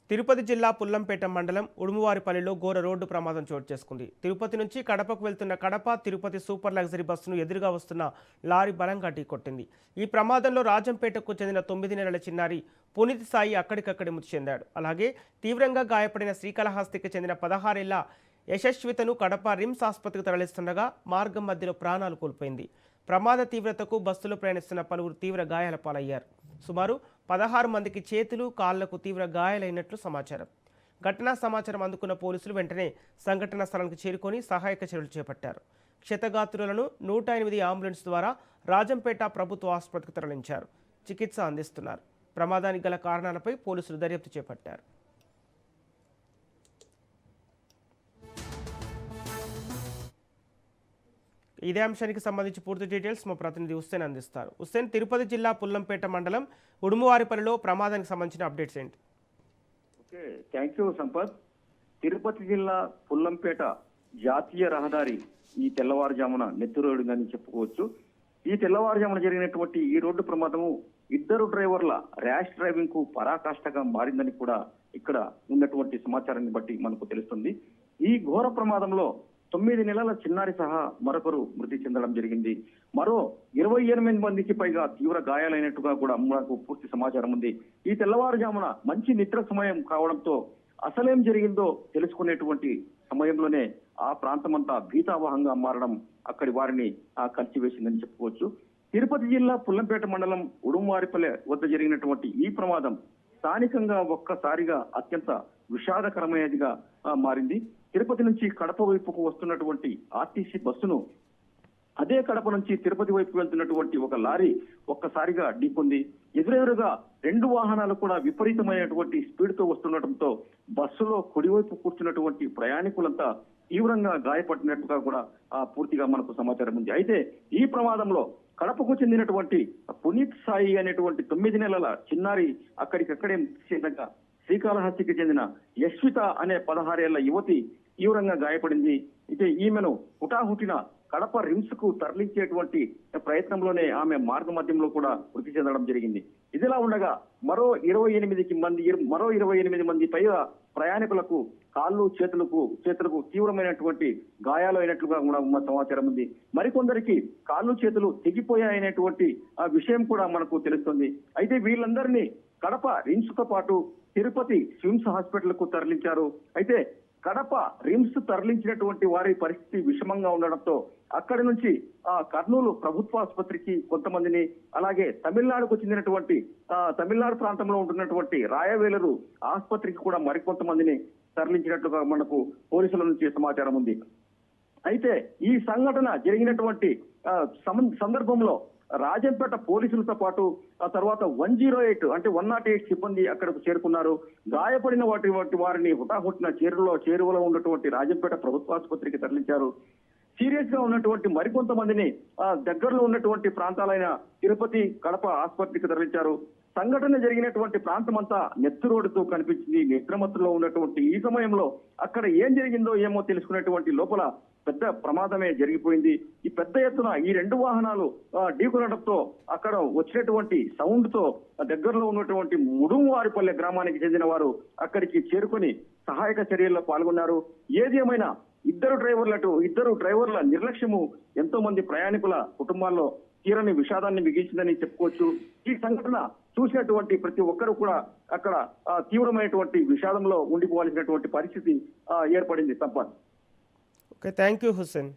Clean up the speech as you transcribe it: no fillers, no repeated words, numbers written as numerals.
తిరుపతి జిల్లా పుల్లంపేట మండలం ఉడుమువారిపల్లిలో ఘోర రోడ్డు ప్రమాదం చోటు చేసుకుంది. తిరుపతి నుంచి కడపకు వెళ్తున్న కడప తిరుపతి సూపర్ లగ్జరీ బస్సును ఎదురుగా వస్తున్న లారీ బలంగా ఢీకొట్టింది. ఈ ప్రమాదంలో రాజంపేటకు చెందిన 9 నెలల చిన్నారి పునీత్ సాయి అక్కడికక్కడే మృతి చెందాడు. అలాగే తీవ్రంగా గాయపడిన శ్రీకాళహస్తికి చెందిన 16 ఏళ్ల యశస్వితను కడప రిమ్స్ ఆసుపత్రికి తరలిస్తుండగా మార్గం మధ్యలో ప్రాణాలు కోల్పోయింది. ప్రమాద తీవ్రతకు బస్సులో ప్రయాణిస్తున్న పలువురు తీవ్ర గాయాల పాలయ్యారు. సుమారు 16 మందికి చేతులు కాళ్లకు తీవ్ర గాయాలైనట్లు సమాచారం. ఘటనా సమాచారం అందుకున్న పోలీసులు వెంటనే సంఘటనా స్థలానికి చేరుకొని సహాయక చర్యలు చేపట్టారు. క్షతగాత్రులను 108 అంబులెన్స్ ద్వారా రాజంపేట ప్రభుత్వ ఆసుపత్రికి తరలించారు. చికిత్స అందిస్తున్నారు. ప్రమాదానికి గల కారణాలపై పోలీసులు దర్యాప్తు చేపట్టారు. ఇదే అంశానికి సంబంధించి పూర్తి డీటెయిల్స్ మా ప్రతినిధి హుస్సేన్ అందిస్తారు. హుస్సేన్, తిరుపతి జిల్లా పుల్లంపేట మండలం ఉడుమువారిపల్లిలో ప్రమాదానికి సంబంధించిన అప్డేట్స్ ఏంటి? Okay, thank you Sampath. Tirupati జిల్లా పుల్లంపేట జాతీయ రహదారి ఈ తెల్లవారుజామున నెత్తురోడుగాని చెప్పుకోవచ్చు. ఈ తెల్లవారుజామున జరిగినటువంటి ఈ రోడ్డు ప్రమాదము ఇద్దరు డ్రైవర్ల ర్యాష్ డ్రైవింగ్ కు పరాకాష్ఠగా మారిందని కూడా ఇక్కడ ఉన్నటువంటి సమాచారాన్ని బట్టి మనకు తెలుస్తుంది. ఈ ఘోర ప్రమాదంలో 9 నెలల చిన్నారి సహా మరొకరు మృతి చెందడం జరిగింది. మరో 28 మందికి పైగా తీవ్ర గాయాలైనట్టుగా కూడా మనకు పూర్తి సమాచారం ఉంది. ఈ తెల్లవారుజామున మంచి నిద్ర సమయం కావడంతో అసలేం జరిగిందో తెలుసుకునేటువంటి సమయంలోనే ఆ ప్రాంతమంతా భీతావహంగా మారడం అక్కడి వారిని కలిసివేసిందని చెప్పుకోవచ్చు. తిరుపతి జిల్లా పుల్లంపేట మండలం ఉడుమువారిపల్లె వద్ద జరిగినటువంటి ఈ ప్రమాదం స్థానికంగా ఒక్కసారిగా అత్యంత విషాదకరమైనదిగా మారింది. తిరుపతి నుంచి కడప వైపుకు వస్తున్నటువంటి ఆర్టీసీ బస్సును అదే కడప నుంచి తిరుపతి వైపు వెళ్తున్నటువంటి ఒక లారీ ఒక్కసారిగా ఢీకొంది. ఎదురెదురుగా 2 వాహనాలు కూడా విపరీతమైనటువంటి స్పీడ్ తో వస్తుండటంతో బస్సులో కుడివైపు కూర్చున్నటువంటి ప్రయాణికులంతా తీవ్రంగా గాయపడినట్టుగా కూడా పూర్తిగా మనకు సమాచారం ఉంది. అయితే ఈ ప్రమాదంలో కడపకు చెందినటువంటి పునీత్ సాయి అనేటువంటి 9 నెలల చిన్నారి అక్కడికక్కడే చెందగా శ్రీకాళహస్తికి చెందిన యశ్విత అనే 16 ఏళ్ల యువతి తీవ్రంగా గాయపడింది. అయితే ఈమెను హుటాహుటిన కడప రిమ్స్ కు తరలించేటువంటి ప్రయత్నంలోనే ఆమె మార్గ మధ్యంలో కూడా మృతి చెందడం జరిగింది. ఇదిలా ఉండగా మరో 28 మంది పైగా ప్రయాణికులకు కాళ్ళు చేతులకు తీవ్రమైనటువంటి గాయాలు అయినట్లుగా కూడా ఉన్న సమాచారం ఉంది. మరికొందరికి కాళ్ళు చేతులు తెగిపోయాయనేటువంటి విషయం కూడా మనకు తెలుస్తుంది. అయితే వీళ్ళందరినీ కడప రిమ్స్ తో పాటు తిరుపతి స్విమ్స్ హాస్పిటల్ కు తరలించారు. అయితే కడప రిమ్స్ తరలించినటువంటి వారి పరిస్థితి విషమంగా ఉండడంతో అక్కడి నుంచి కర్నూలు ప్రభుత్వ ఆసుపత్రికి కొంతమందిని, అలాగే తమిళనాడుకు చెందినటువంటి తమిళనాడు ప్రాంతంలో ఉంటున్నటువంటి రాయవేలరు ఆసుపత్రికి కూడా మరికొంతమందిని తరలించినట్లుగా మనకు పోలీసుల నుంచి సమాచారం ఉంది. అయితే ఈ సంఘటన జరిగినటువంటి సందర్భంలో రాజంపేట పోలీసులతో పాటు ఆ తర్వాత 108 అంటే 108 సిబ్బంది అక్కడకు చేరుకున్నారు. గాయపడిన వారిని హుటాహుటిన చేరువలో ఉన్నటువంటి రాజంపేట ప్రభుత్వ ఆసుపత్రికి తరలించారు. సీరియస్ గా ఉన్నటువంటి మరికొంతమందిని దగ్గరలో ఉన్నటువంటి ప్రాంతాలైన తిరుపతి, కడప ఆసుపత్రికి తరలించారు. సంఘటన జరిగినటువంటి ప్రాంతం అంతా నెత్తురోడుతూ కనిపించింది. నిద్రమత్తులో ఉన్నటువంటి ఈ సమయంలో అక్కడ ఏం జరిగిందో ఏమో తెలుసుకునేటువంటి లోపల పెద్ద ప్రమాదమే జరిగిపోయింది. ఈ పెద్ద ఎత్తున ఈ 2 వాహనాలు ఢీకొనడంతో అక్కడ వచ్చినటువంటి సౌండ్ తో దగ్గరలో ఉన్నటువంటి ఉడుమువారిపల్లె గ్రామానికి చెందిన వారు అక్కడికి చేరుకొని సహాయక చర్యల్లో పాల్గొన్నారు. ఏది ఏమైనా ఇద్దరు డ్రైవర్ల నిర్లక్ష్యము ఎంతో మంది ప్రయాణికుల కుటుంబాల్లో తీరని విషాదాన్ని మిగిల్చిందని చెప్పుకోవచ్చు. ఈ సంఘటన చూసినటువంటి ప్రతి ఒక్కరూ కూడా అక్కడ తీవ్రమైనటువంటి విషాదంలో ఉండిపోవాల్సినటువంటి పరిస్థితి ఏర్పడింది. తప్ప. Okay, thank you Hussain.